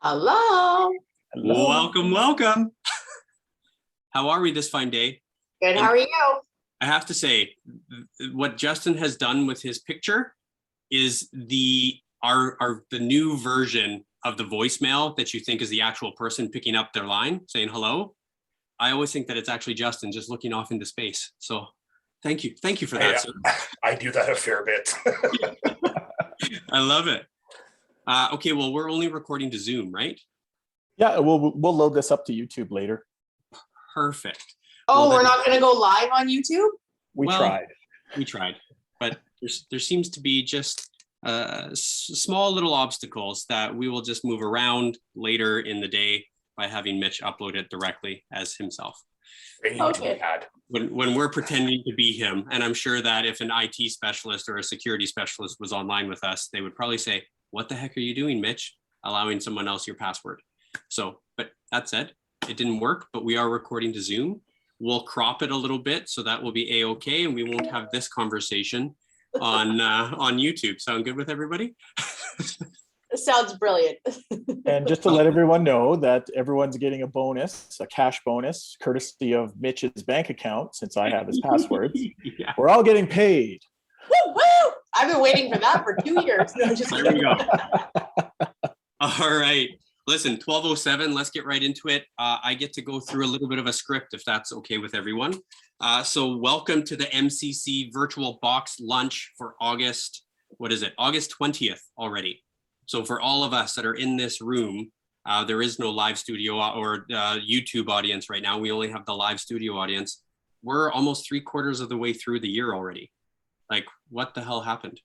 Hello. Hello. Welcome, welcome. How are we this fine day? Good. How are you? I have to say, what Justin has done with his picture is the new version of the voicemail that you think is the actual person picking up their line saying hello. I always think that it's actually Justin just looking off into space. So thank you for that. I do that a fair bit. I love it. Okay, well, we're only recording to Zoom, right? Yeah, we'll load this up to YouTube later. Perfect. Oh, Well, we're not going to go live on YouTube? We tried, but there seems to be just small little obstacles that we will just move around later in the day by having Mitch upload it directly as himself. Okay. When we're pretending to be him, and I'm sure that if an IT specialist or a security specialist was online with us, they would probably say, "What the heck are you doing, Mitch? Allowing someone else your password." So, but that said, it didn't work, but we are recording to Zoom. We'll crop it a little bit, so that will be a-okay, and we won't have this conversation on YouTube. Sound good with everybody? It sounds brilliant. And just to let everyone know that everyone's getting a bonus, a cash bonus, courtesy of Mitch's bank account, since I have his passwords. Yeah. We're all getting paid. Woo, woo! I've been waiting for that for 2 years. There we go. All right. Listen, 12:07, let's get right into it. I get to go through a little bit of a script if that's okay with everyone. So welcome to the MCC virtual box lunch for August 20th already. So for all of us that are in this room, there is no live studio or YouTube audience right now. We only have the live studio audience. We're almost 3/4 of the way through the year already. Like, what the hell happened?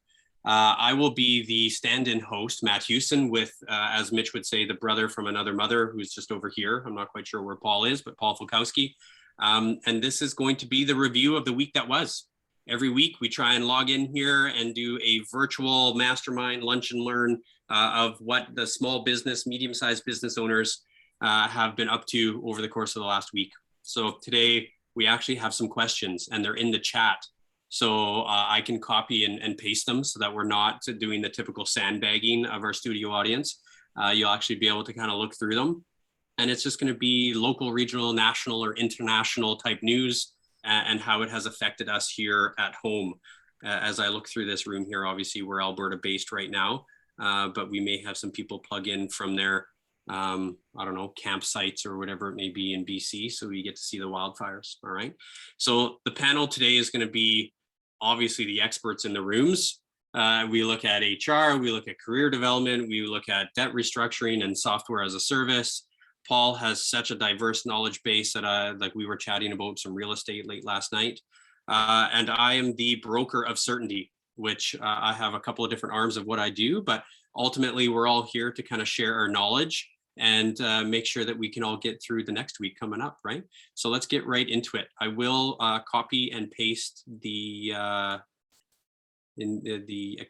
I will be the stand-in host, Matt Houston, with, as Mitch would say, the brother from another mother who's just over here. I'm not quite sure where Paul is, but Paul Fulkowski. And this is going to be the review of the week that was. Every week we try and log in here and do a virtual mastermind lunch and learn of what the small business, medium-sized business owners have been up to over the course of the last week. So today we actually have some questions and they're in the chat. So I can copy and paste them so that we're not doing the typical sandbagging of our studio audience. You'll actually be able to kind of look through them. And it's just going to be local, regional, national, or international type news and how it has affected us here at home. As I look through this room here, obviously we're Alberta based right now, but we may have some people plug in from their, I don't know, campsites or whatever it may be in BC. So we get to see the wildfires. All right. So the panel today is going to be obviously the experts in the rooms. We look at HR, we look at career development, we look at debt restructuring and software as a service. Paul has such a diverse knowledge base that like we were chatting about some real estate late last night. And I am the broker of certainty, which I have a couple of different arms of what I do, but ultimately we're all here to kind of share our knowledge and make sure that we can all get through the next week coming up, right? So let's get right into it. I will copy and paste the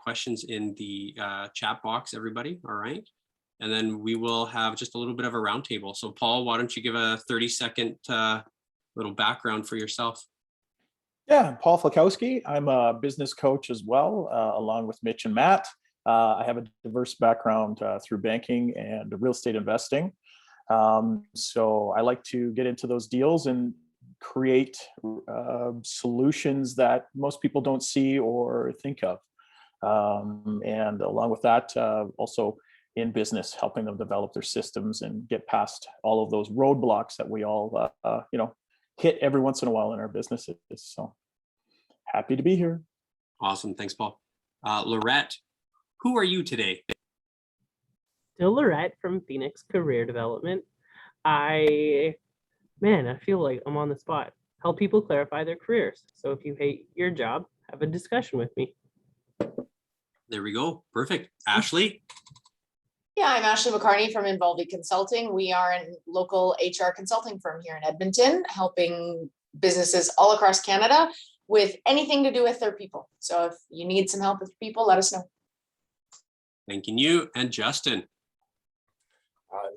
questions in the chat box, everybody, all right? And then we will have just a little bit of a roundtable. So Paul, why don't you give a 30-second little background for yourself? Yeah, Paul Fulkowski. I'm a business coach as well, along with Mitch and Matt. I have a diverse background through banking and real estate investing. So I like to get into those deals and create solutions that most people don't see or think of. And along with that, also in business, helping them develop their systems and get past all of those roadblocks that we all, hit every once in a while in our businesses. So happy to be here. Awesome. Thanks, Paul. Lorette, who are you today? Still Lorette from Phoenix Career Development. I feel like I'm on the spot. Help people clarify their careers. So if you hate your job, have a discussion with me. There we go. Perfect. Ashley? Yeah, I'm Ashley McCarney from Involving Consulting. We are a local HR consulting firm here in Edmonton, helping businesses all across Canada with anything to do with their people. So if you need some help with people, let us know. Thanking you. And Justin?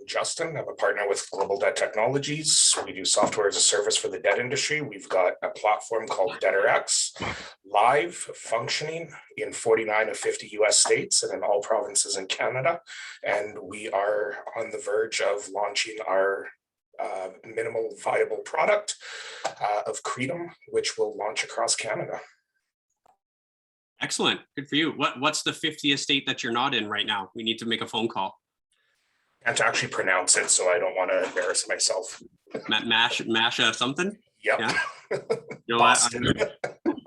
Justin. I'm a partner with Global Debt Technologies. We do software as a service for the debt industry. We've got a platform called DebtorX, live, functioning in 49 of 50 US states and in all provinces in Canada. And we are on the verge of launching our minimal viable product of Creedom, which will launch across Canada. Excellent. Good for you. What's the 50th state that you're not in right now? We need to make a phone call. Can't actually pronounce it, so I don't want to embarrass myself. Masha something? Yep. Yeah. You know, Boston.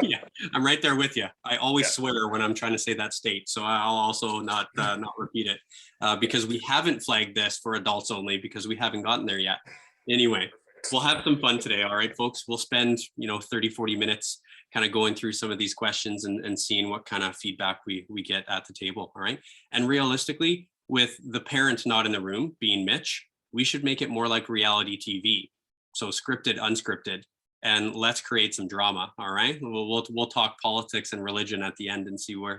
Yeah, I'm right there with you. I always swear when I'm trying to say that state, so I'll also not repeat it because we haven't flagged this for adults only because we haven't gotten there yet. Anyway, we'll have some fun today. All right, folks, we'll spend 30-40 minutes kind of going through some of these questions and seeing what kind of feedback we get at the table. All right, and realistically, with the parent not in the room being Mitch, we should make it more like reality TV, so scripted, unscripted. And let's create some drama. All right, we'll talk politics and religion at the end and see where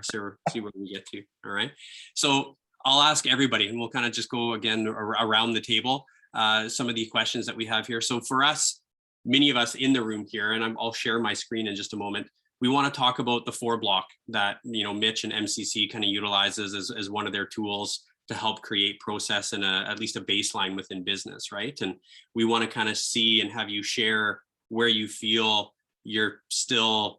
we get to. All right, so I'll ask everybody, and we'll kind of just go again around the table. Some of the questions that we have here. So for us, many of us in the room here, and I'll share my screen in just a moment. We want to talk about the 4-block that Mitch and MCC kind of utilizes as one of their tools to help create process and at least a baseline within business, right? And we want to kind of see and have you share where you feel you're still,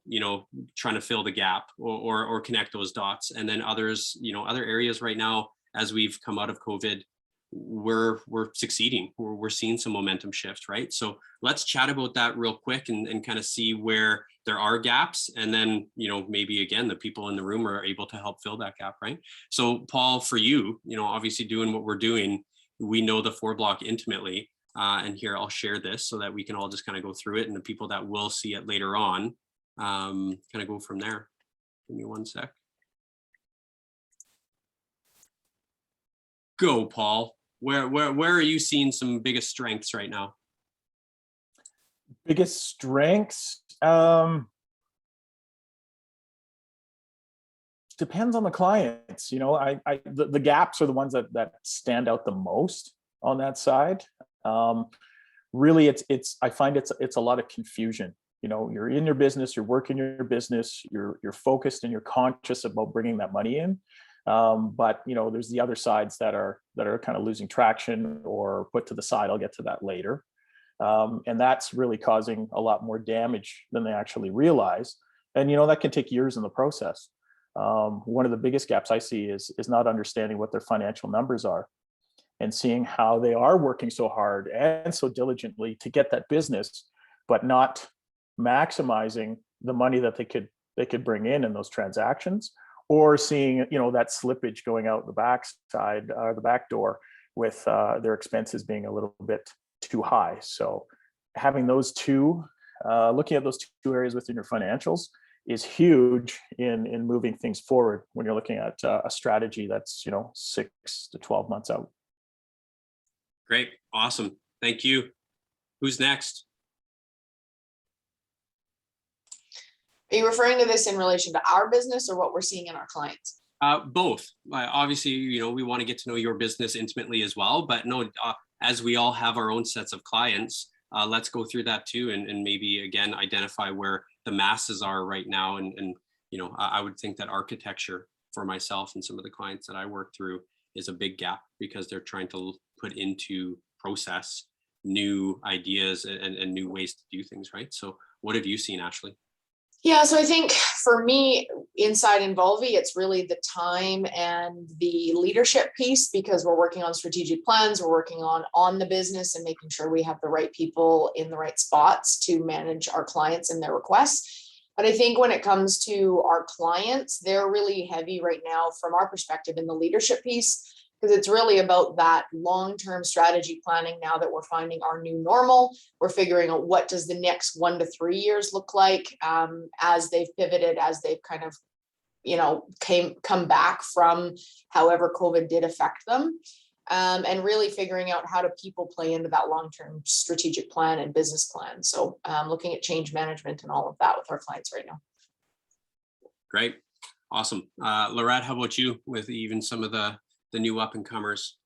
trying to fill the gap or connect those dots. And then others, other areas right now, as we've come out of COVID, we're succeeding. We're seeing some momentum shift, right? So let's chat about that real quick and kind of see where there are gaps. And then, maybe again, the people in the room are able to help fill that gap, right? So Paul, for you, obviously doing what we're doing, we know the 4-block intimately. And here I'll share this so that we can all just kind of go through it, and the people that will see it later on kind of go from there. Give me one sec. Go, Paul. Where are you seeing some biggest strengths right now? Biggest strengths? Depends on the clients. The gaps are the ones that stand out the most on that side. Really, I find it's a lot of confusion. You're in your business, you're working your business, you're focused and you're conscious about bringing that money in. But there's the other sides that are kind of losing traction or put to the side. I'll get to that later. And that's really causing a lot more damage than they actually realize. And that can take years in the process. One of the biggest gaps I see is not understanding what their financial numbers are and seeing how they are working so hard and so diligently to get that business, but not maximizing the money that they could bring in those transactions, or seeing that slippage going out the back side or the back door with their expenses being a little bit too high. So having those two, looking at those two areas within your financials is huge in moving things forward when you're looking at a strategy that's 6 to 12 months out. Great. Awesome. Thank you. Who's next? Are you referring to this in relation to our business or what we're seeing in our clients? Both. Obviously, we want to get to know your business intimately as well, but no, as we all have our own sets of clients, let's go through that too, and maybe again identify where the masses are right now. And I would think that architecture for myself and some of the clients that I work through is a big gap because they're trying to put into process new ideas and new ways to do things, right? So what have you seen, Ashley? Yeah, so I think for me inside Involvi, it's really the time and the leadership piece, because we're working on strategic plans, we're working on the business and making sure we have the right people in the right spots to manage our clients and their requests. But I think when it comes to our clients, they're really heavy right now from our perspective in the leadership piece, because it's really about that long-term strategy planning now that we're finding our new normal. We're figuring out what does the next 1 to 3 years look like as they've pivoted, as they've kind of, come back from however COVID did affect them. And really figuring out how do people play into that long-term strategic plan and business plan. So looking at change management and all of that with our clients right now. Great. Awesome. Lorette, how about you with even some of the new up and comers?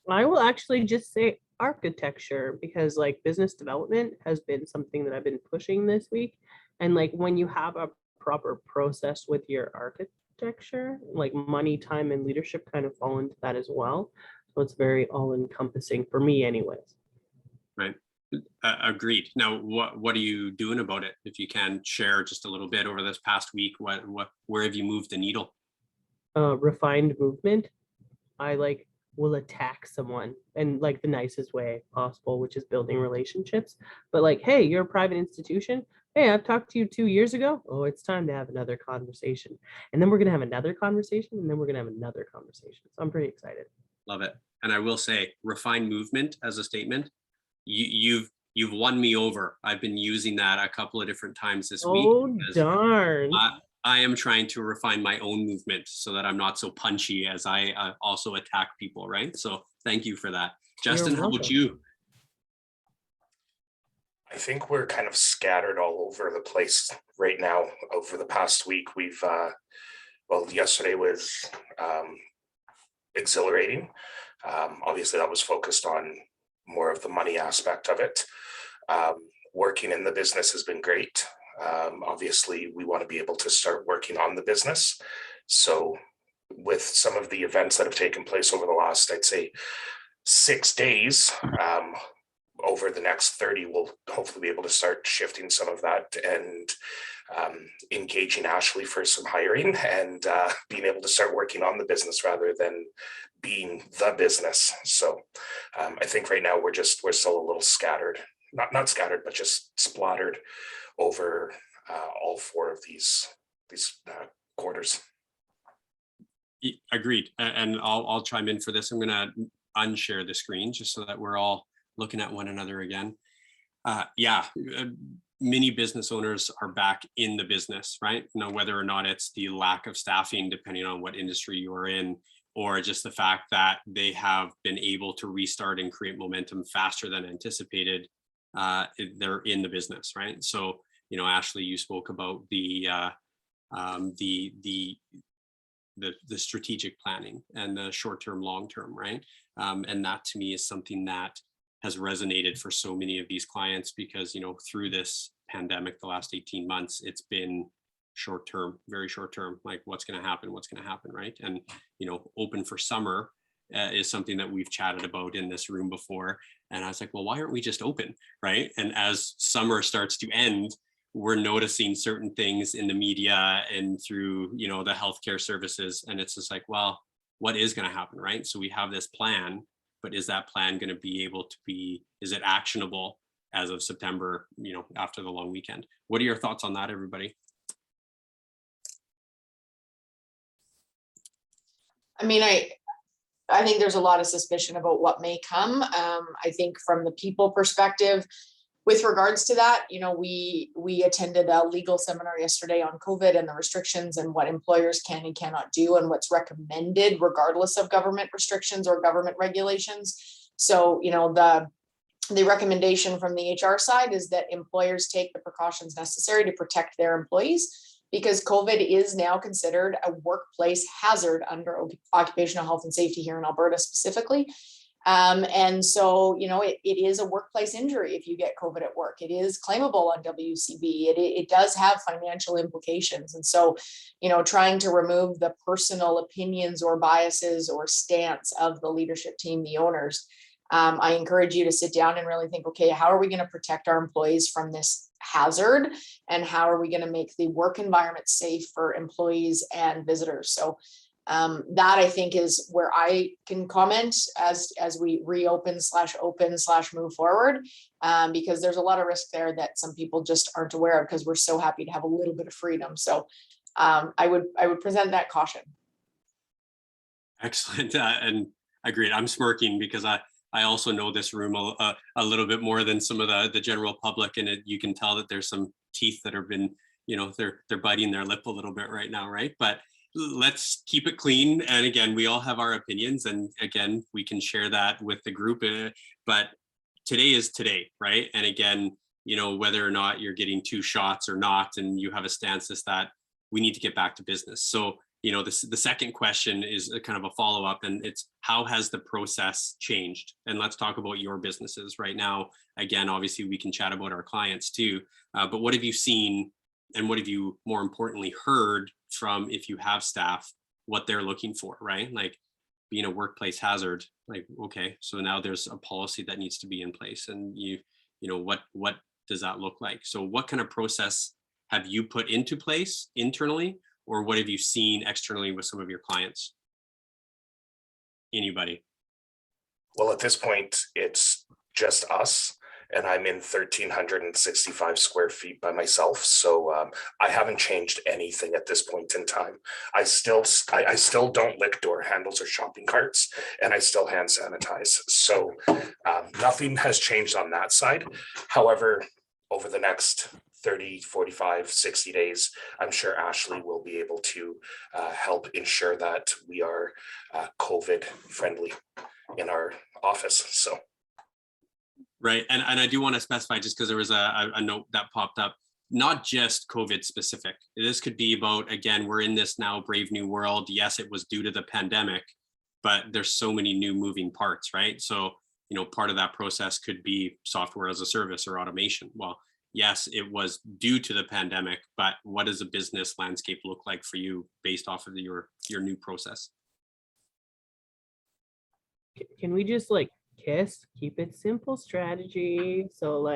I will actually just say architecture, because like business development has been something that I've been pushing this week. And like when you have a proper process with your architecture, like money, time, and leadership kind of fall into that as well. So it's very all encompassing for me anyways. Right. Agreed. Now, what are you doing about it? If you can share just a little bit over this past week, where have you moved the needle? Refined movement. I like will attack someone in like the nicest way possible, which is building relationships. But like, hey, you're a private institution. Hey, I've talked to you 2 years ago. Oh, it's time to have another conversation. And then we're gonna have another conversation, and then we're gonna have another conversation. So I'm pretty excited. Love it. And I will say, refined movement as a statement. You've won me over. I've been using that a couple of different times this week. Oh, darn. I am trying to refine my own movement so that I'm not so punchy as I also attack people, right? So thank you for that. Justin, how about you? I think we're kind of scattered all over the place right now. Over the past week, we've, well, yesterday was exhilarating. Obviously, that was focused on more of the money aspect of it. Working in the business has been great. Obviously, we want to be able to start working on the business. So with some of the events that have taken place over the last, I'd say, 6 days, over the next 30, we'll hopefully be able to start shifting some of that and engaging Ashley for some hiring and being able to start working on the business rather than being the business. So I think right now we're still a little scattered, not scattered, but just splattered over all 4 of these quarters. Agreed. And I'll chime in for this. I'm going to unshare the screen just so that we're all looking at one another again. Many business owners are back in the business, right? You know, whether or not it's the lack of staffing, depending on what industry you're in, or just the fact that they have been able to restart and create momentum faster than anticipated. They're in the business, right? So, you know, Ashley, you spoke about the strategic planning and the short-term, long-term, right? And that to me is something that has resonated for so many of these clients because, you know, through this pandemic, the last 18 months, it's been short-term, very short-term, like what's going to happen, right? And, you know, open for summer is something that we've chatted about in this room before. And I was like, well, why aren't we just open, right? And as summer starts to end, we're noticing certain things in the media and through, you know, the healthcare services. And it's just like, well, what is going to happen, right? So we have this plan, but is that plan going to be able to be, is it actionable as of September, you know, after the long weekend? What are your thoughts on that, everybody? I mean, I think there's a lot of suspicion about what may come. I think from the people perspective, with regards to that, you know, we attended a legal seminar yesterday on COVID and the restrictions and what employers can and cannot do and what's recommended regardless of government restrictions or government regulations. So, you know, the recommendation from the HR side is that employers take the precautions necessary to protect their employees, because COVID is now considered a workplace hazard under occupational health and safety here in Alberta specifically. And so, you know, it is a workplace injury if you get COVID at work. It is claimable on WCB. It does have financial implications. And so, you know, trying to remove the personal opinions or biases or stance of the leadership team, the owners, I encourage you to sit down and really think, okay, how are we going to protect our employees from this hazard? And how are we going to make the work environment safe for employees and visitors? So that I think is where I can comment as we reopen / move forward, because there's a lot of risk there that some people just aren't aware of because we're so happy to have a little bit of freedom. So I would present that caution. Excellent. And agreed. I'm smirking because I also know this room a little bit more than some of the general public, and you can tell that there's some teeth that have been, you know, they're biting their lip a little bit right now, right? But let's keep it clean. And again, we all have our opinions, and again, we can share that with the group. But today is today, right? And again, you know, whether or not you're getting 2 shots or not, and you have a stance is that we need to get back to business. So the second question is a kind of a follow-up, and it's how has the process changed? And let's talk about your businesses right now. Again, obviously we can chat about our clients too, but what have you seen and what have you more importantly heard from, if you have staff, what they're looking for, right? Like being a workplace hazard, like, okay, so now there's a policy that needs to be in place, and what does that look like? So what kind of process have you put into place internally, or what have you seen externally with some of your clients? Anybody? Well, at this point, it's just us, and I'm in 1,365 square feet by myself. So I haven't changed anything at this point in time. I still don't lick door handles or shopping carts, and I still hand sanitize. So nothing has changed on that side. However, over the next 30, 45, 60 days, I'm sure Ashley will be able to help ensure that we are COVID friendly in our office. So. Right. And I do want to specify, just because there was a note that popped up, not just COVID specific. This could be about, again, we're in this now brave new world. Yes, it was due to the pandemic, but there's so many new moving parts, right? So, part of that process could be software as a service or automation. Well, yes, it was due to the pandemic, but what does a business landscape look like for you based off of your new process? Can we just keep it simple strategy? So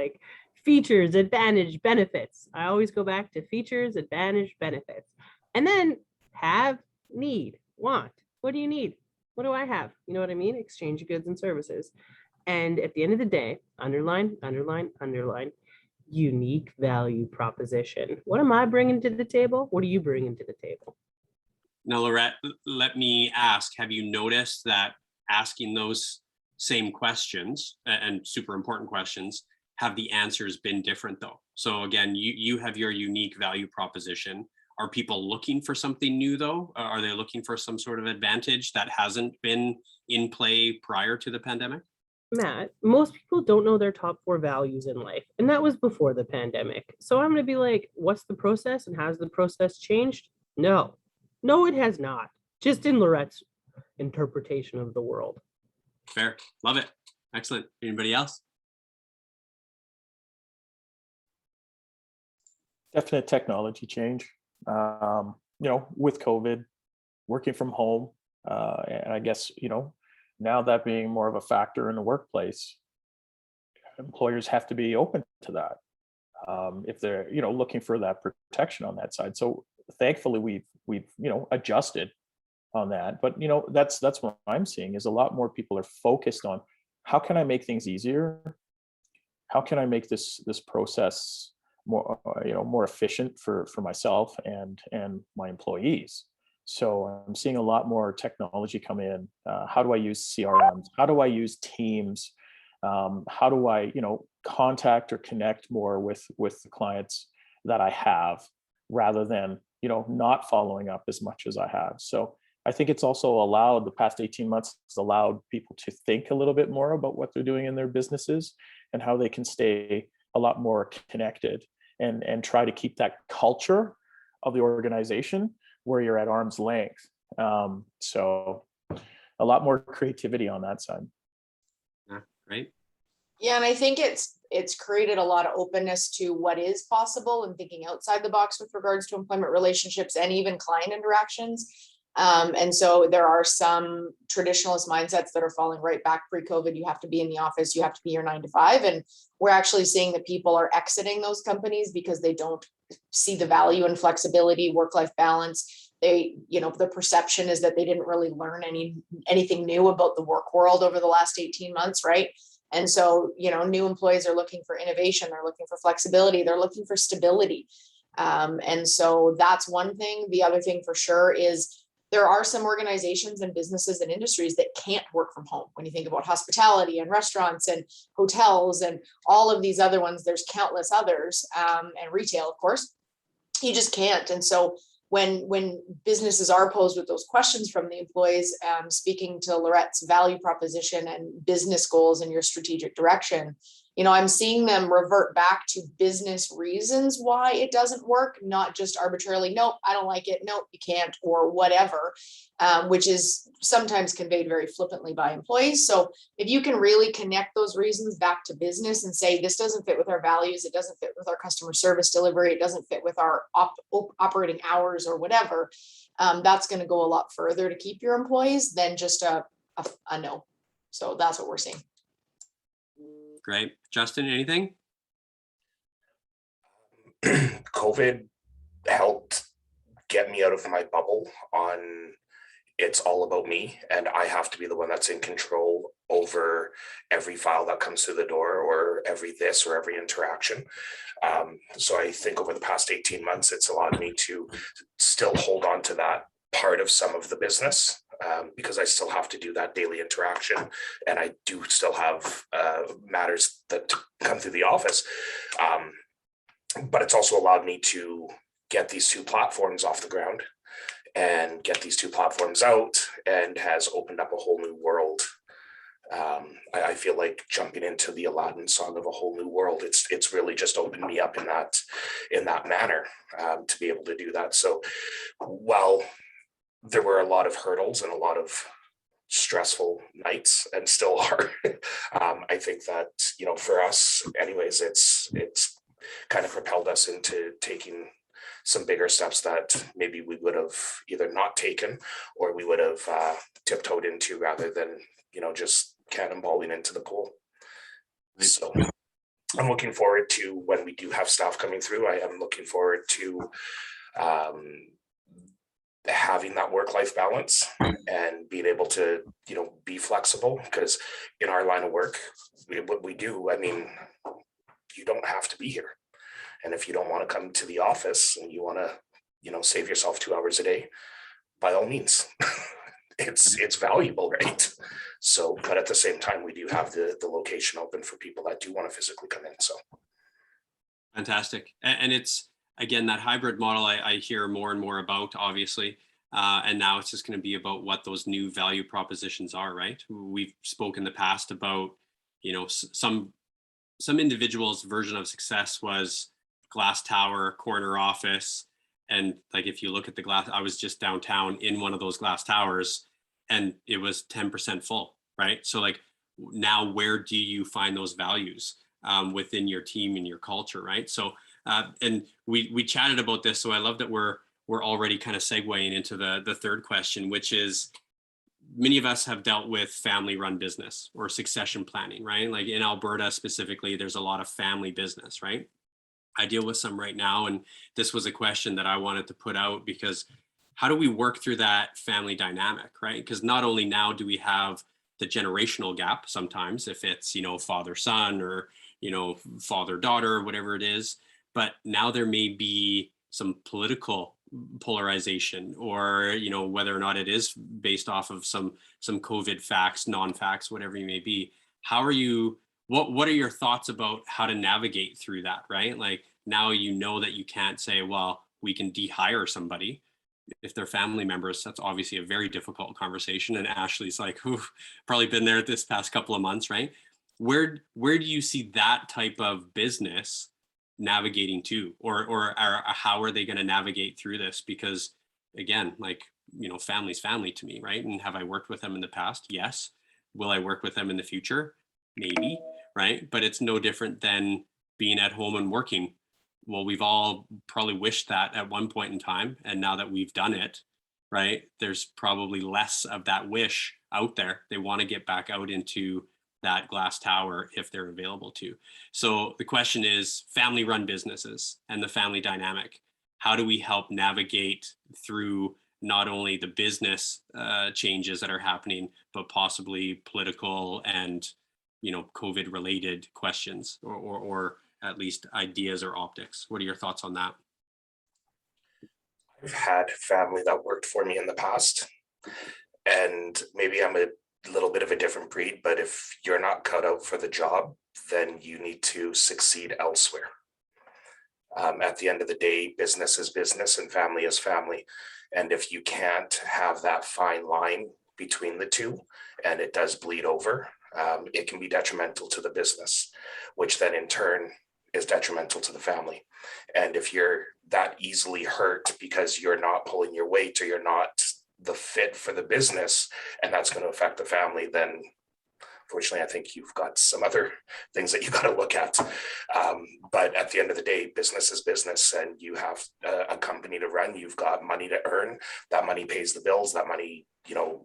features, advantage, benefits. I always go back to features, advantage, benefits. And then have, need, want. What do you need? What do I have? You know what I mean? Exchange of goods and services. And at the end of the day, underline, underline, underline, unique value proposition. What am I bringing to the table? What are you bringing to the table? Now, Lorette, let me ask, have you noticed that asking those same questions, and super important questions, have the answers been different though? So again, you have your unique value proposition. Are people looking for something new though? Are they looking for some sort of advantage that hasn't been in play prior to the pandemic? Matt, most people don't know their top 4 values in life, and that was before the pandemic. So I'm going to be like, what's the process and has the process changed? No, it has not. Just in Lorette's interpretation of the world. Fair. Love it. Excellent. Anybody else? Definite technology change. With COVID, working from home, and I guess, now that being more of a factor in the workplace, employers have to be open to that if they're, looking for that protection on that side. So thankfully, we've adjusted on that. But that's what I'm seeing is a lot more people are focused on how can I make things easier? How can I make this process more efficient for myself and my employees? So I'm seeing a lot more technology come in. How do I use CRMs? How do I use Teams? How do I, contact or connect more with the clients that I have, rather than, not following up as much as I have. So I think it's also allowed, the past 18 months has allowed people to think a little bit more about what they're doing in their businesses and how they can stay a lot more connected and try to keep that culture of the organization where you're at arm's length. So a lot more creativity on that side. Yeah, right. Yeah, and I think it's created a lot of openness to what is possible and thinking outside the box with regards to employment relationships and even client interactions. And so there are some traditionalist mindsets that are falling right back pre-COVID. You have to be in the office, you have to be your 9 to 5. And we're actually seeing that people are exiting those companies because they don't see the value and flexibility, work-life balance. They, the perception is that they didn't really learn anything new about the work world over the last 18 months, right? And so, new employees are looking for innovation, they're looking for flexibility, they're looking for stability. And so that's one thing. The other thing for sure is there are some organizations and businesses and industries that can't work from home. When you think about hospitality and restaurants and hotels and all of these other ones, there's countless others, and retail, of course, you just can't. And so when businesses are posed with those questions from the employees, speaking to Lorette's value proposition and business goals and your strategic direction, I'm seeing them revert back to business reasons why it doesn't work, not just arbitrarily, nope, I don't like it, nope, you can't, or whatever, which is sometimes conveyed very flippantly by employees. So if you can really connect those reasons back to business and say, this doesn't fit with our values, it doesn't fit with our customer service delivery, it doesn't fit with our operating hours or whatever, that's going to go a lot further to keep your employees than just a no. So that's what we're seeing. Great. Justin, anything? COVID helped get me out of my bubble on it's all about me, and I have to be the one that's in control over every file that comes through the door, or every this or every interaction. So I think over the past 18 months, it's allowed me to still hold on to that part of some of the business, because I still have to do that daily interaction, and I do still have matters that come through the office. But it's also allowed me to get these two platforms off the ground and get these two platforms out, and has opened up a whole new world. I feel like jumping into the Aladdin song of a whole new world. It's really just opened me up in that manner, to be able to do that. So while there were a lot of hurdles and a lot of stressful nights, and still are, I think that, for us anyways, it's kind of propelled us into taking some bigger steps that maybe we would have either not taken, or we would have tiptoed into, rather than just cannonballing into the pool. So I'm looking forward to when we do have staff coming through. I am looking forward to having that work-life balance and being able to be flexible, because in our line of work, what we do, you don't have to be here. And if you don't want to come to the office and you want to save yourself 2 hours a day, by all means. it's valuable, right? So, but at the same time, we do have the location open for people that do want to physically come in. So fantastic. And it's, again, that hybrid model I hear more and more about, obviously. And now it's just going to be about what those new value propositions are, right? We've spoken in the past about, some individuals' version of success was glass tower, corner office. And like, if you look at the glass, I was just downtown in one of those glass towers, and it was 10% full, right? So like, now where do you find those values within your team and your culture, right? So, and we chatted about this, so I love that we're already kind of segueing into the third question, which is, many of us have dealt with family-run business or succession planning, right? Like in Alberta specifically, there's a lot of family business, right? I deal with some right now, and this was a question that I wanted to put out, because how do we work through that family dynamic, right? Because not only now do we have the generational gap sometimes, if it's, father-son or, father-daughter, whatever it is, but now there may be some political polarization, or, whether or not it is based off of some COVID facts, non-facts, whatever you may be. How are you, what are your thoughts about how to navigate through that, right? Like, now that you can't say, well, we can de-hire somebody if they're family members. That's obviously a very difficult conversation. And Ashley's like, who've probably been there this past couple of months, right? Where do you see that type of business navigating to, or how are they going to navigate through this? Because again, like, family's family to me, right? And have I worked with them in the past? Yes. Will I work with them in the future? Maybe, right? But it's no different than being at home and working. Well, we've all probably wished that at one point in time. And now that we've done it, right, there's probably less of that wish out there. They want to get back out into that glass tower if they're available to. So the question is, family-run businesses and the family dynamic. How do we help navigate through not only the business changes that are happening, but possibly political and COVID-related questions, or at least ideas or optics? What are your thoughts on that? I've had family that worked for me in the past, and maybe I'm a little bit of a different breed, but if you're not cut out for the job, then you need to succeed elsewhere. At the end of the day, business is business and family is family. And if you can't have that fine line between the two, and it does bleed over, it can be detrimental to the business, which then in turn is detrimental to the family. And if you're that easily hurt because you're not pulling your weight or you're not the fit for the business, and that's going to affect the family, then fortunately, I think you've got some other things that you got to look at. But at the end of the day, business is business, and you have a company to run. You've got money to earn. That money pays the bills. That money,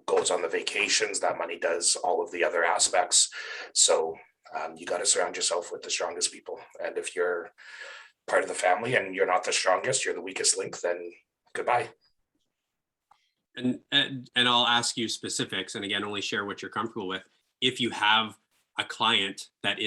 goes on the vacations. That money does all of the other aspects. So you got to surround yourself with the strongest people. And if you're part of the family and you're not the strongest, you're the weakest link, then goodbye. And I'll ask you specifics, and again, only share what you're comfortable with. If you have a client that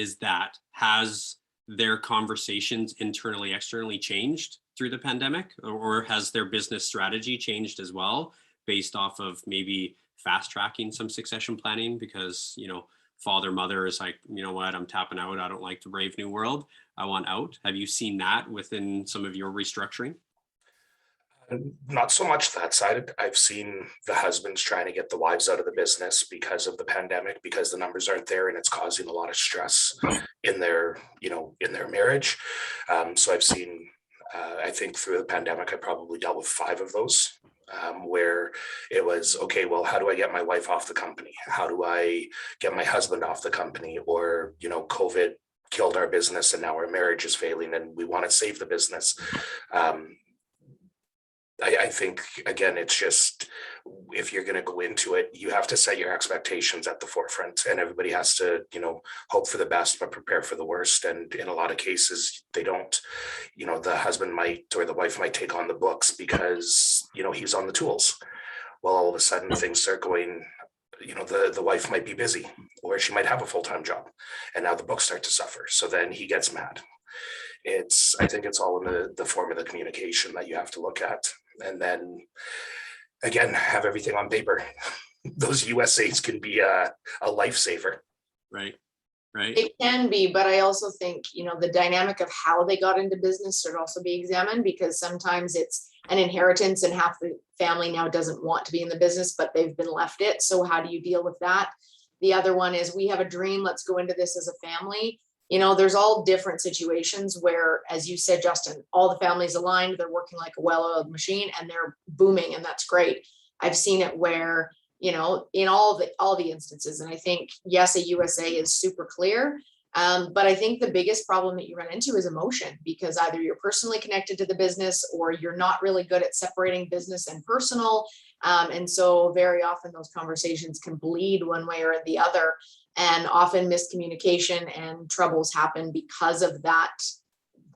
has their conversations internally, externally changed through the pandemic, or has their business strategy changed as well, based off of maybe fast tracking some succession planning because, father, mother is like, you know what, I'm tapping out. I don't like the brave new world. I want out. Have you seen that within some of your restructuring? Not so much that side. I've seen the husbands trying to get the wives out of the business because of the pandemic, because the numbers aren't there and it's causing a lot of stress in their marriage. So I've seen, I think through the pandemic, I probably dealt with 5 of those, where it was, okay, well, how do I get my wife off the company? How do I get my husband off the company? Or, COVID killed our business and now our marriage is failing and we want to save the business. I think, again, it's just, if you're going to go into it, you have to set your expectations at the forefront, and everybody has to, hope for the best, but prepare for the worst. And in a lot of cases, they don't, the husband might, or the wife might take on the books because, he's on the tools. Well, all of a sudden things start going, the wife might be busy, or she might have a full-time job, and now the books start to suffer. So then he gets mad. I think it's all in the form of the communication that you have to look at. And then again, have everything on paper. Those USAs can be a lifesaver. Right. It can be, but I also think, the dynamic of how they got into business should also be examined, because sometimes it's an inheritance and half the family now doesn't want to be in the business, but they've been left it. So how do you deal with that? The other one is, we have a dream, let's go into this as a family. There's all different situations where, as you said, Justin, all the families aligned, they're working like a well-oiled machine and they're booming, and that's great. I've seen it where, in all the instances, and I think, yes, a USA is super clear. But I think the biggest problem that you run into is emotion, because either you're personally connected to the business or you're not really good at separating business and personal. And so very often those conversations can bleed one way or the other, and often miscommunication and troubles happen because of that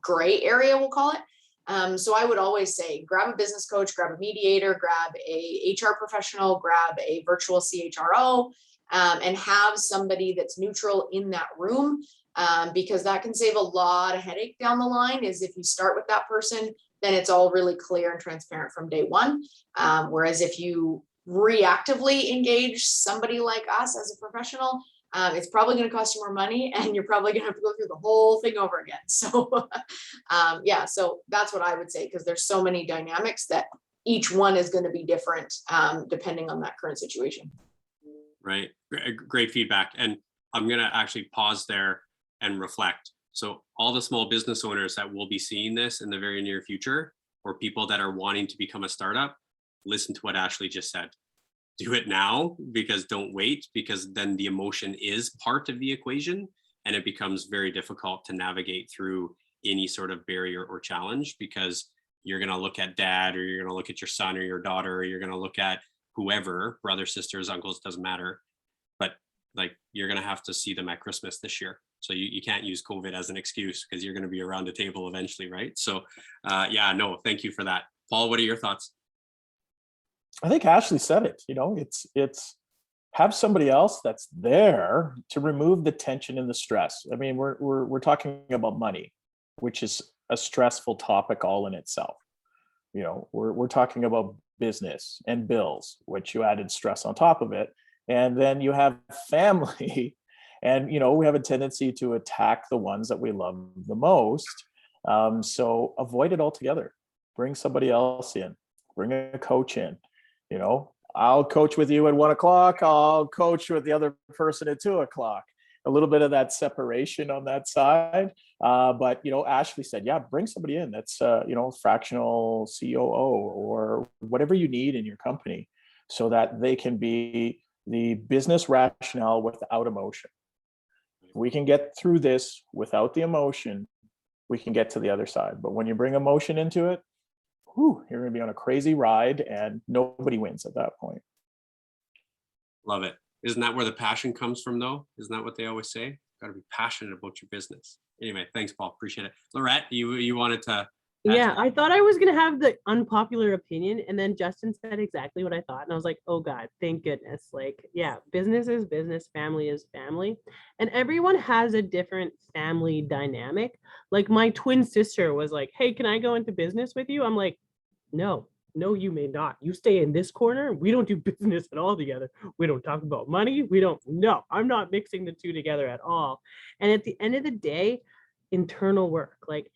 gray area, we'll call it. So I would always say, grab a business coach, grab a mediator, grab a HR professional, grab a virtual CHRO, and have somebody that's neutral in that room, because that can save a lot of headache down the line. Is if you start with that person, then it's all really clear and transparent from day one. Whereas if you reactively engage somebody like us as a professional, it's probably going to cost you more money, and you're probably going to have to go through the whole thing over again. So yeah, so that's what I would say, because there's so many dynamics that each one is going to be different depending on that current situation. Right. Great feedback. And I'm going to actually pause there and reflect. So all the small business owners that will be seeing this in the very near future, or people that are wanting to become a startup, listen to what Ashley just said. Do it now, because don't wait, because then the emotion is part of the equation, and it becomes very difficult to navigate through any sort of barrier or challenge, because you're going to look at dad, or you're going to look at your son or your daughter, or you're going to look at whoever, brothers, sisters, uncles, doesn't matter. But like, you're going to have to see them at Christmas this year. So you can't use COVID as an excuse, because you're going to be around a table eventually, right? So yeah, no, thank you for that. Paul, what are your thoughts? I think Ashley said it. It's have somebody else that's there to remove the tension and the stress. I mean, we're talking about money, which is a stressful topic all in itself. We're talking about business and bills, which you added stress on top of it, and then you have family, and we have a tendency to attack the ones that we love the most. So avoid it altogether. Bring somebody else in. Bring a coach in. I'll coach with you at 1 o'clock. I'll coach with the other person at 2 o'clock. A little bit of that separation on that side. But, Ashley said, yeah, bring somebody in that's, fractional COO or whatever you need in your company so that they can be the business rationale without emotion. We can get through this without the emotion. We can get to the other side. But when you bring emotion into it, you're going to be on a crazy ride and nobody wins at that point. Love it. Isn't that where the passion comes from, though? Isn't that what they always say? Got to be passionate about your business. Anyway, thanks, Paul. Appreciate it. Lorette, you wanted to. Yeah, I thought I was going to have the unpopular opinion. And then Justin said exactly what I thought. And I was like, oh, God, thank goodness. Like, yeah, business is business. Family is family. And everyone has a different family dynamic. Like my twin sister was like, hey, can I go into business with you? I'm like, no, you may not. You stay in this corner. We don't do business at all together. We don't talk about money. No, I'm not mixing the two together at all. And at the end of the day, internal work. Like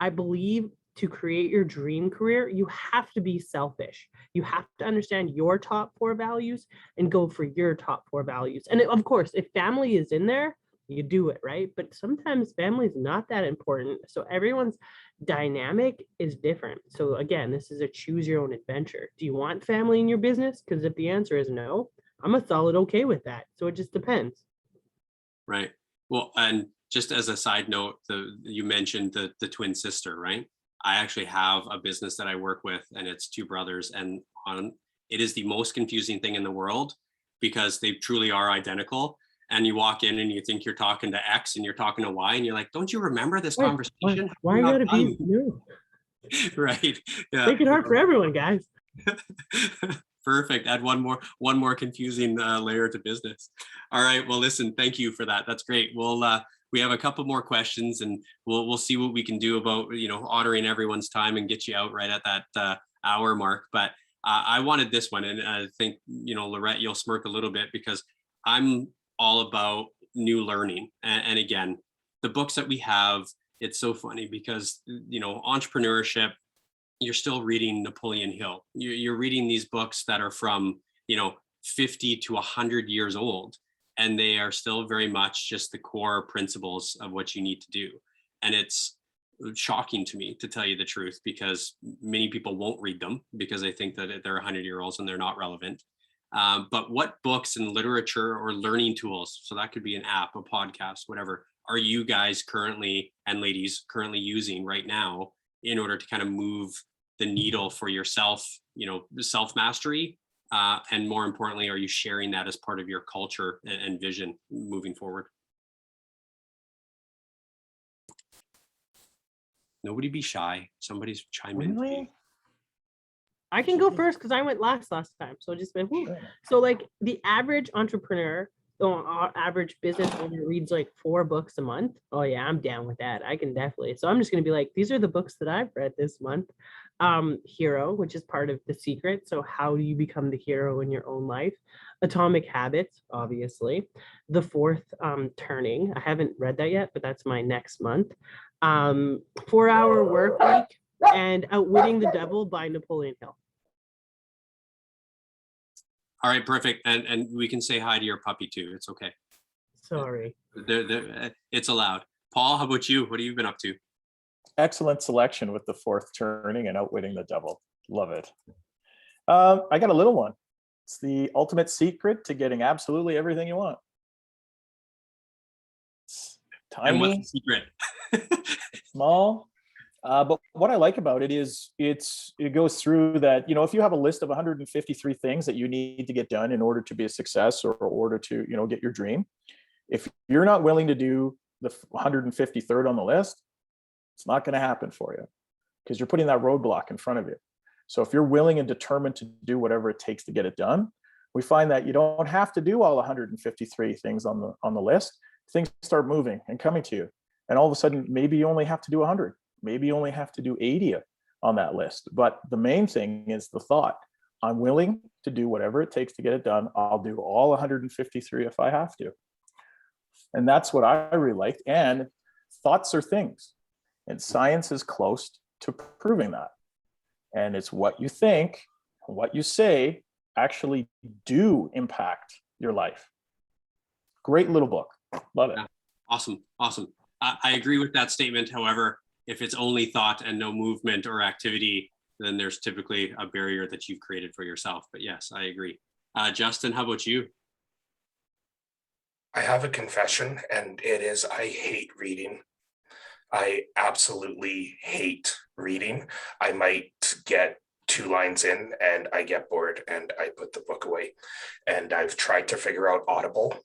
I believe to create your dream career, you have to be selfish. You have to understand your top 4 values and go for your top 4 values. And of course, if family is in there, you do it, right? But sometimes family is not that important. So everyone's dynamic is different. So again, this is a choose your own adventure. Do you want family in your business? Because if the answer is no, I'm a solid okay with that. So it just depends. Right. Well, and just as a side note, you mentioned the twin sister, right? I actually have a business that I work with, and it's 2 brothers, and it is the most confusing thing in the world because they truly are identical. And you walk in and you think you're talking to X and you're talking to Y, and you're like, don't you remember this conversation? Why you gotta be new? Right. Yeah. Make it hard for everyone, guys. Perfect. Add one more confusing layer to business. All right. Well, listen, thank you for that. That's great. We have a couple more questions, and we'll see what we can do about honoring everyone's time and get you out right at that hour mark. But I wanted this one, and I think Lorette, you'll smirk a little bit because I'm all about new learning. And again, the books that we have, it's so funny because entrepreneurship, you're still reading Napoleon Hill. You're reading these books that are from 50 to 100 years old, and they are still very much just the core principles of what you need to do. And it's shocking to me, to tell you the truth, because many people won't read them because they think that they're 100-year-olds and they're not relevant. But what books and literature or learning tools, so that could be an app, a podcast, whatever, are you guys currently, and ladies, currently using right now in order to kind of move the needle for yourself, self-mastery? And more importantly, are you sharing that as part of your culture and vision moving forward? Nobody be shy. Somebody's chime in. Really? I can go first because I went last time. So just been, so like the average entrepreneur, average business owner reads like 4 books a month. Oh yeah, I'm down with that. I can definitely. So I'm just gonna be like, these are the books that I've read this month. Hero, which is part of The Secret. So how do you become the hero in your own life? Atomic Habits, obviously. The Fourth Turning. I haven't read that yet, but that's my next month. 4-Hour Work Week and Outwitting the Devil by Napoleon Hill. All right, perfect. And we can say hi to your puppy too. It's okay. Sorry. It's allowed. Paul, how about you? What have you been up to? Excellent selection with The Fourth Turning and Outwitting the Devil. Love it. I got a little one. It's the ultimate secret to getting absolutely everything you want. It's tiny. And what's the secret? Small. But what I like about it is it goes through that, if you have a list of 153 things that you need to get done in order to be a success or order to, get your dream, if you're not willing to do the 153rd on the list, it's not going to happen for you because you're putting that roadblock in front of you. So if you're willing and determined to do whatever it takes to get it done, we find that you don't have to do all 153 things on the list. Things start moving and coming to you. And all of a sudden, maybe you only have to do 100. Maybe you only have to do 80 on that list. But the main thing is the thought. I'm willing to do whatever it takes to get it done. I'll do all 153 if I have to. And that's what I really liked. And thoughts are things. And science is close to proving that. And it's what you think, what you say, actually do impact your life. Great little book. Love it. Yeah. Awesome. Awesome. I agree with that statement. However, if it's only thought and no movement or activity, then there's typically a barrier that you've created for yourself. But yes, I agree. Justin, how about you? I have a confession, and it is I hate reading. I absolutely hate reading. I might get 2 lines in and I get bored and I put the book away. And I've tried to figure out Audible,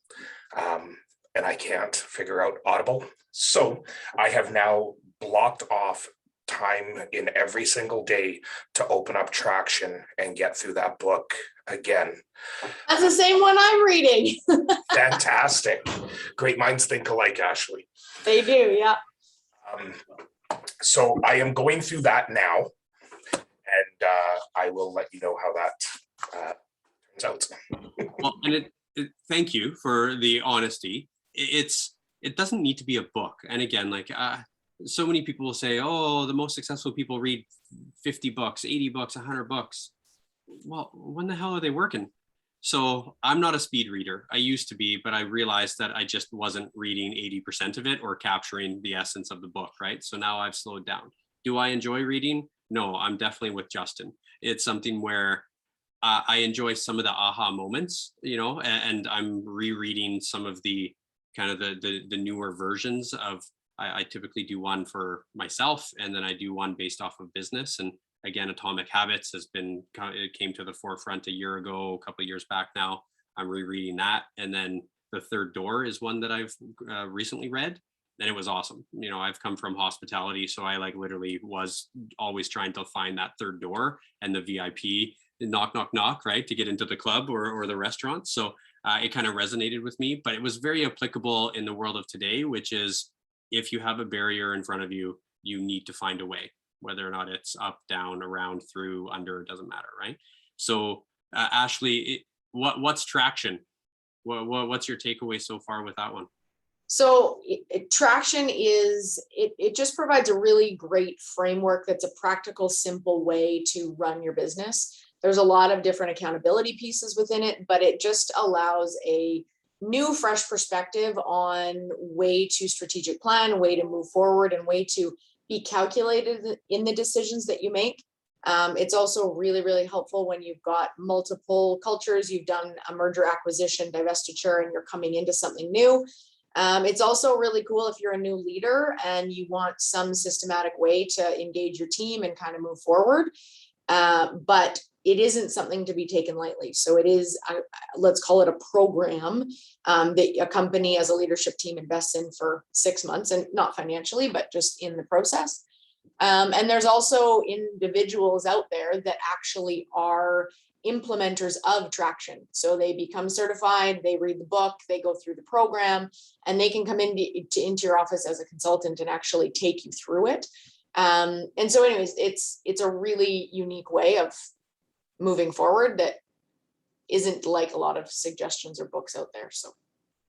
and I can't figure out Audible. So I have now blocked off time in every single day to open up Traction and get through that book again. That's the same one I'm reading. Fantastic. Great minds think alike, Ashley. They do, yeah. So I am going through that now, and I will let you know how that turns out. Well, and thank you for the honesty. It doesn't need to be a book. And again, like so many people will say, oh, the most successful people read 50 books, 80 books, 100 books. Well, when the hell are they working? So I'm not a speed reader. I used to be, but I realized that I just wasn't reading 80% of it or capturing the essence of the book, right? So now I've slowed down. Do I enjoy reading? No, I'm definitely with Justin. It's something where I enjoy some of the aha moments, you know, and I'm rereading some of the kind of the newer versions of, I typically do one for myself, and then I do one based off of business. And again, Atomic Habits it came to the forefront a year ago, a couple of years back now. I'm rereading that. And then The Third Door is one that I've recently read, and it was awesome. You know, I've come from hospitality, so I like literally was always trying to find that third door and the VIP knock, knock, knock, right, to get into the club or the restaurant. So it kind of resonated with me, but it was very applicable in the world of today, which is if you have a barrier in front of you, you need to find a way, whether or not it's up, down, around, through, under, it doesn't matter, right? So Ashley, what's Traction? What's your takeaway so far with that one? So Traction is, it just provides a really great framework that's a practical, simple way to run your business. There's a lot of different accountability pieces within it, but it just allows a new, fresh perspective on way to strategic plan, way to move forward, and way to be calculated in the decisions that you make. It's also really, really helpful when you've got multiple cultures, you've done a merger, acquisition, divestiture, and you're coming into something new. It's also really cool if you're a new leader and you want some systematic way to engage your team and kind of move forward. But it isn't something to be taken lightly. So it is, let's call it a program that a company as a leadership team invests in for 6 months, and not financially, but just in the process. And there's also individuals out there that actually are implementers of Traction. So they become certified, they read the book, they go through the program, and they can come into your office as a consultant and actually take you through it. And so anyways, it's a really unique way of moving forward that isn't like a lot of suggestions or books out there. So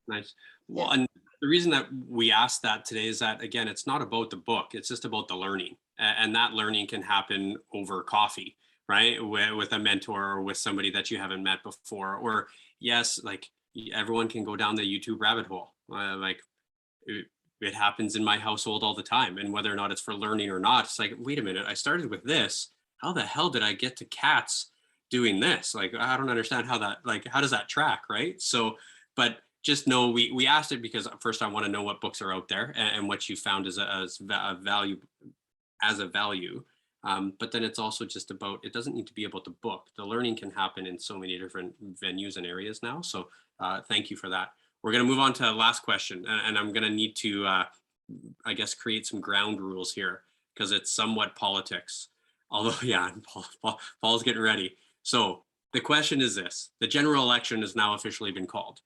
nice. Well, and the reason that we asked that today is that, again, it's not about the book, it's just about the learning. And that learning can happen over coffee, right? With a mentor or with somebody that you haven't met before. Or yes, like everyone can go down the YouTube rabbit hole. It happens in my household all the time. And whether or not it's for learning or not, it's like, wait a minute, I started with this. How the hell did I get to cats doing this? Like, I don't understand how that, like, how does that track, right? So, but just know we asked it because first I want to know what books are out there and what you found as a value. But then it's also just about, it doesn't need to be about the book. The learning can happen in so many different venues and areas now. So thank you for that. We're going to move on to the last question, and I'm going to need to, I guess, create some ground rules here because it's somewhat politics. Although, yeah, Paul's getting ready. So the question is this: the general election has now officially been called.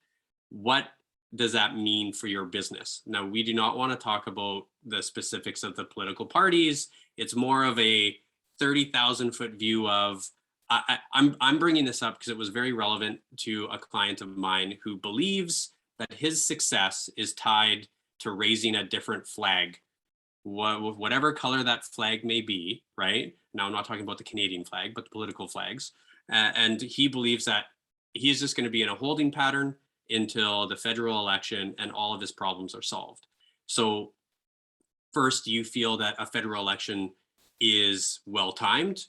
What does that mean for your business? Now, we do not want to talk about the specifics of the political parties. It's more of a 30,000-foot view of, I'm bringing this up because it was very relevant to a client of mine who believes that his success is tied to raising a different flag, whatever color that flag may be, right? Now, I'm not talking about the Canadian flag, but the political flags. And he believes that he's just going to be in a holding pattern until the federal election and all of his problems are solved. So first, do you feel that a federal election is well timed?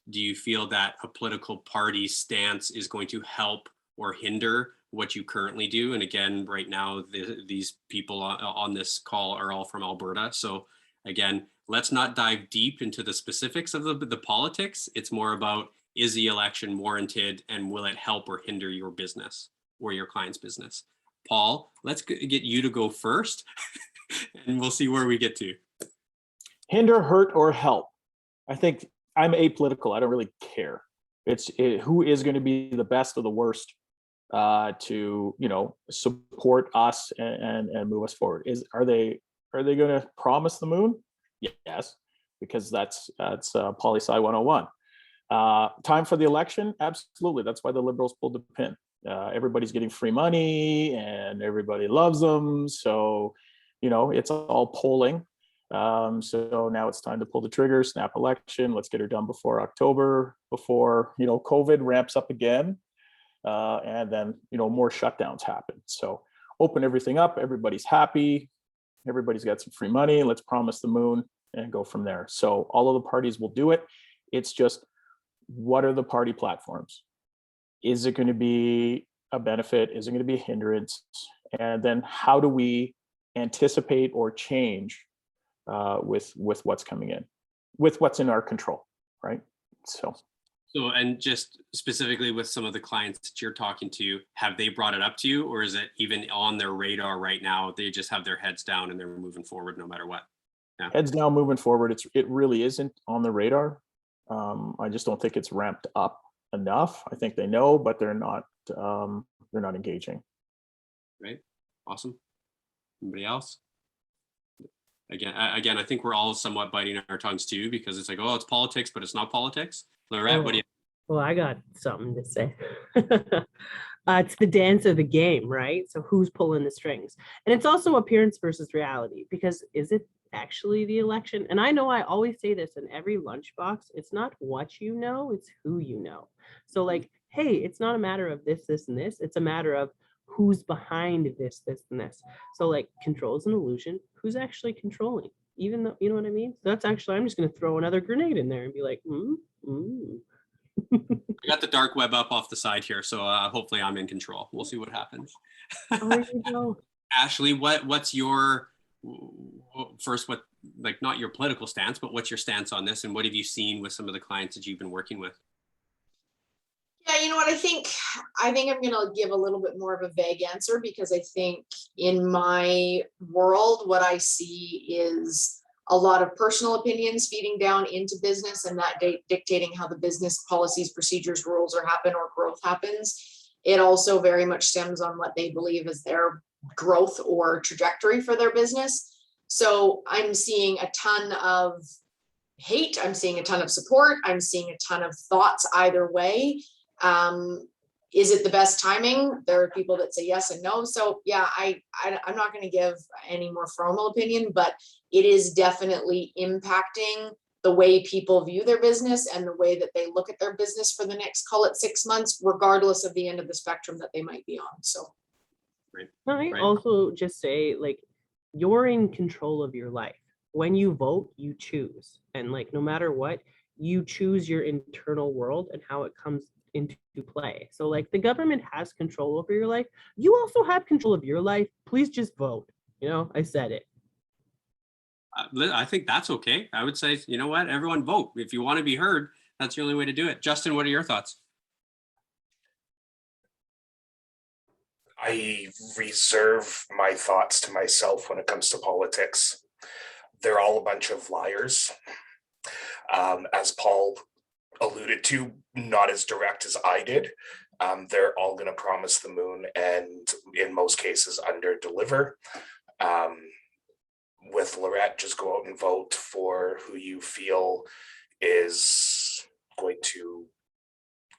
Do you feel that a political party stance is going to help or hinder what you currently do? And again, right now, these people on this call are all from Alberta. So again, let's not dive deep into the specifics of the politics. It's more about, is the election warranted and will it help or hinder your business or your client's business? Paul, let's get you to go first and we'll see where we get to. Hinder, hurt, or help. I think I'm apolitical. I don't really care. Who is going to be the best or the worst to support us and move us forward. Are they going to promise the moon? Yes, because that's poli-sci 101. Time for the election? Absolutely. That's why the Liberals pulled the pin. Everybody's getting free money and everybody loves them. So, it's all polling. So now it's time to pull the trigger, snap election. Let's get her done before October, before, COVID ramps up again. And then, more shutdowns happen. So open everything up. Everybody's happy. Everybody's got some free money. Let's promise the moon and go from there. So all of the parties will do it. It's just, what are the party platforms? Is it going to be a benefit? Is it going to be a hindrance? And then how do we anticipate or change with what's coming in, with what's in our control, right? So, and just specifically with some of the clients that you're talking to, have they brought it up to you, or is it even on their radar right now? They just have their heads down and they're moving forward no matter what. Yeah. Heads down, moving forward. It really isn't on the radar. I just don't think it's ramped up enough. I think they know, but they're not engaging. Right. Awesome. Anybody else? Again, I think we're all somewhat biting our tongues too, because it's like, oh, it's politics, but it's not politics. Lorette, what do you? Well, I got something to say. It's the dance of the game, right? So who's pulling the strings? And it's also appearance versus reality, because is it actually the election? And I know I always say this in every lunchbox, it's not what you know, it's who you know. So like, hey, it's not a matter of this, this, and this. It's a matter of who's behind this, this, and this. So like, control is an illusion. Who's actually controlling? Even though, you know what I mean? So that's actually, I'm just going to throw another grenade in there and be like, I got the dark web up off the side here, so hopefully I'm in control. We'll see what happens. There you go. Ashley, what's your first, like, not your political stance, but what's your stance on this, and what have you seen with some of the clients that you've been working with? Yeah, you know what, I think I'm going to give a little bit more of a vague answer, because I think in my world, what I see is a lot of personal opinions feeding down into business, and that dictating how the business policies, procedures, rules or growth happens. It also very much stems on what they believe is their growth or trajectory for their business. So I'm seeing a ton of hate. I'm seeing a ton of support. I'm seeing a ton of thoughts either way. Is it the best timing? There are people that say yes and no. So yeah, I'm not going to give any more formal opinion, but it is definitely impacting the way people view their business and the way that they look at their business for the next, call it 6 months, regardless of the end of the spectrum that they might be on. So. Right. Can I also just say, like, you're in control of your life. When you vote, you choose. And like, no matter what, you choose your internal world and how it comes into play. So like, the government has control over your life. You also have control of your life. Please just vote. I said it. I think that's okay. I would say, you know what, everyone vote. If you want to be heard, that's the only way to do it. Justin, what are your thoughts? I reserve my thoughts to myself when it comes to politics. They're all a bunch of liars. As Paul alluded to, not as direct as I did. They're all going to promise the moon and in most cases under deliver. With Lorette, just go out and vote for who you feel is going to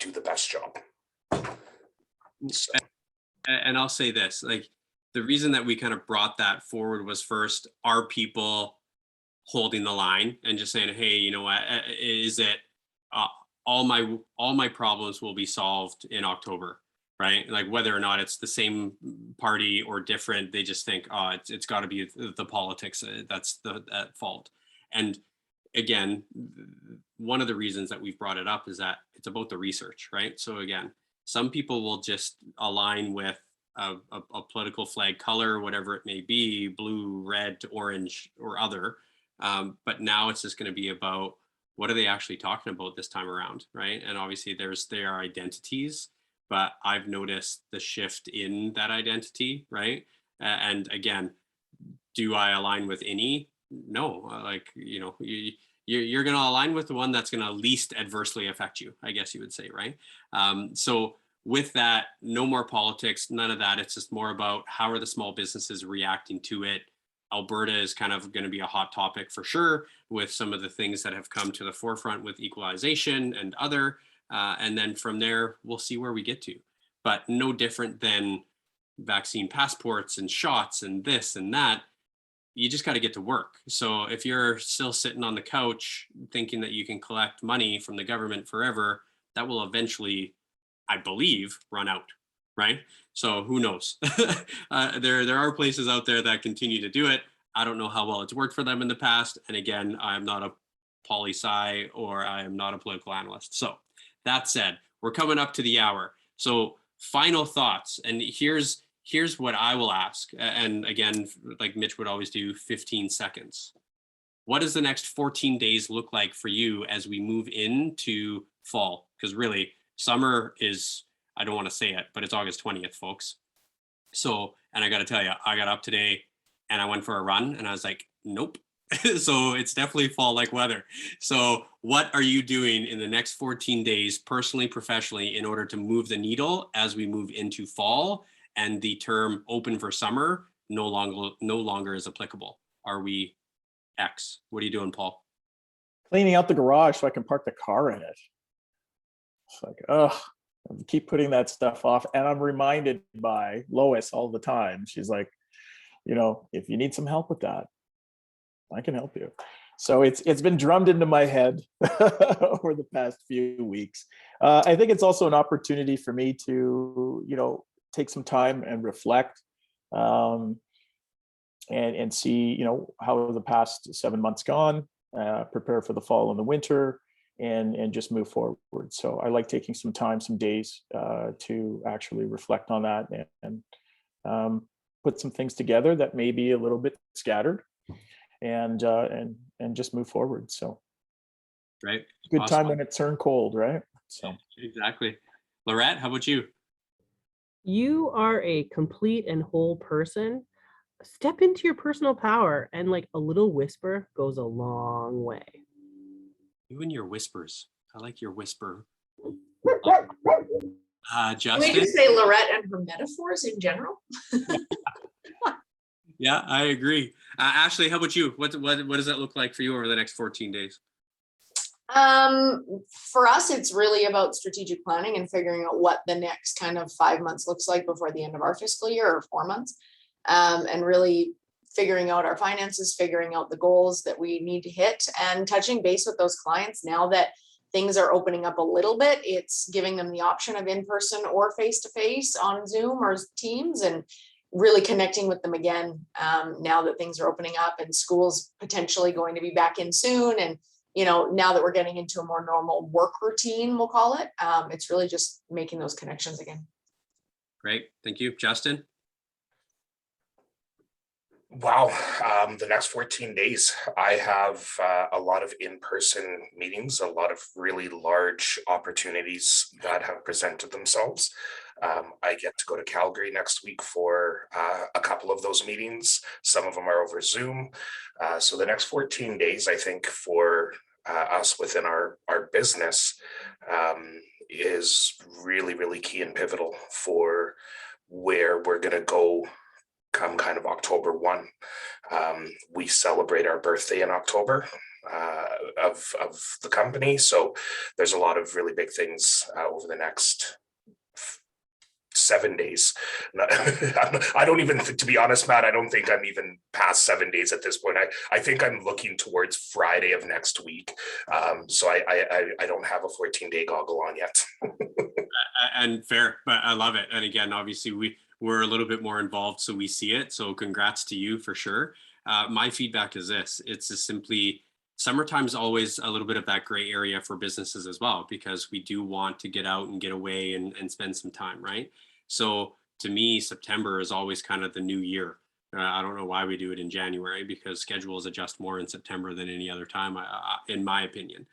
do the best job. So. And I'll say this, like, the reason that we kind of brought that forward was, first, are people holding the line and just saying, hey, you know what, is it all my problems will be solved in October, right? Like whether or not it's the same party or different, they just think, oh, it's got to be the politics that's at fault. And again, one of the reasons that we've brought it up is that it's about the research, right? So again, some people will just align with a political flag color, whatever it may be, blue, red, orange, or other. But now it's just going to be about what are they actually talking about this time around, right? And obviously there are identities, but I've noticed the shift in that identity, right? And again, do I align with any? No, like, you know, you're going to align with the one that's going to least adversely affect you, I guess you would say, right? So with that, no more politics, none of that. It's just more about how are the small businesses reacting to it. Alberta is kind of going to be a hot topic for sure, with some of the things that have come to the forefront with equalization and other. And then from there, we'll see where we get to. But no different than vaccine passports and shots and this and that. You just got to get to work. So if you're still sitting on the couch thinking that you can collect money from the government forever, that will eventually, I believe, run out, right? So who knows? There are places out there that continue to do it. I don't know how well it's worked for them in the past. And again, I'm not a poli-sci or I am not a political analyst. So that said, we're coming up to the hour. So final thoughts. And here's what I will ask. And again, like Mitch would always do, 15 seconds. What does the next 14 days look like for you as we move into fall? Because really, summer is, I don't want to say it, but it's August 20th, folks. So, and I got to tell you, I got up today and I went for a run and I was like, nope. So it's definitely fall-like weather. So what are you doing in the next 14 days, personally, professionally, in order to move the needle as we move into fall and the term open for summer no longer is applicable? Are we X? What are you doing, Paul? Cleaning out the garage so I can park the car in it. It's like, oh, I keep putting that stuff off. And I'm reminded by Lois all the time. She's like, you know, if you need some help with that, I can help you. So it's been drummed into my head over the past few weeks. I think it's also an opportunity for me to, you know, take some time and reflect and see, you know, how the past 7 months gone, prepare for the fall and the winter, and just move forward. So I like taking some time, some days to actually reflect on that and put some things together that may be a little bit scattered, and just move forward. So right, good awesome. time when it turned cold, right? So exactly. Laurette, how about you? You are a complete and whole person. Step into your personal power, and like a little whisper goes a long way. You and your whispers. I like your whisper. Can Justin? we just say Lorette and her metaphors in general? Yeah, I agree. Ashley, how about you? What does that look like for you over the next 14 days? For us, it's really about strategic planning and figuring out what the next kind of 5 months looks like before the end of our fiscal year, or 4 months, and really figuring out our finances, figuring out the goals that we need to hit, and touching base with those clients now that things are opening up a little bit. It's giving them the option of in-person or face-to-face on Zoom or Teams, and really connecting with them again now that things are opening up and school's potentially going to be back in soon. And, you know, now that we're getting into a more normal work routine, we'll call it, it's really just making those connections again. Great. Thank you. Justin? Wow, the next 14 days, I have a lot of in-person meetings, a lot of really large opportunities that have presented themselves. I get to go to Calgary next week for a couple of those meetings. Some of them are over Zoom. So the next 14 days, I think, for us within our business is really, really key and pivotal for where we're going to go come kind of October 1. We celebrate our birthday in October of the company. So there's a lot of really big things over the next 7 days. I don't even, to be honest, Matt, I don't think I'm even past 7 days at this point. I think I'm looking towards Friday of next week. So I don't have a 14-day goggle on yet. And fair, but I love it. And again, obviously we're a little bit more involved, so we see it. So congrats to you for sure. My feedback is this: it's just simply summertime is always a little bit of that gray area for businesses as well, because we do want to get out and get away and spend some time, right? So to me, September is always kind of the new year. I don't know why we do it in January, because schedules adjust more in September than any other time, in my opinion.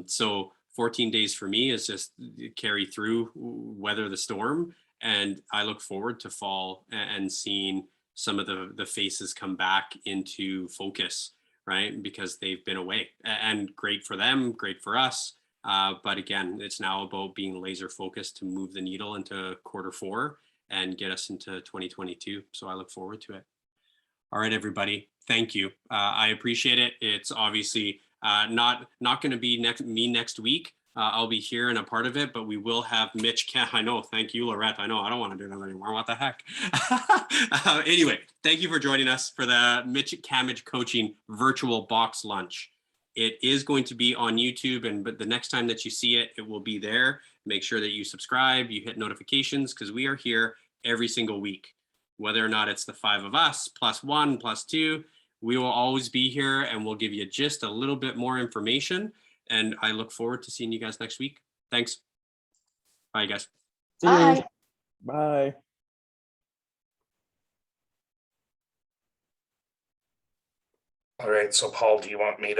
So 14 days for me is just carry through, weather the storm. And I look forward to fall and seeing some of the faces come back into focus, right? Because they've been away, and great for them, great for us. But again, it's now about being laser focused to move the needle into quarter 4 and get us into 2022. So I look forward to it. All right, everybody. Thank you. I appreciate it. It's obviously not going to be next week. I'll be here and a part of it, but we will have Mitch. I know. Thank you, Lorette. I know. I don't want to do that anymore. What the heck? Anyway, thank you for joining us for the Mitch Cammidge Coaching Virtual Box Lunch. It is going to be on YouTube, but the next time that you see it, it will be there. Make sure that you subscribe, you hit notifications, because we are here every single week. Whether or not it's the 5 of us, +1, +2, we will always be here, and we'll give you just a little bit more information. And I look forward to seeing you guys next week. Thanks. Bye, guys. Bye. Bye. All right. So Paul, do you want me to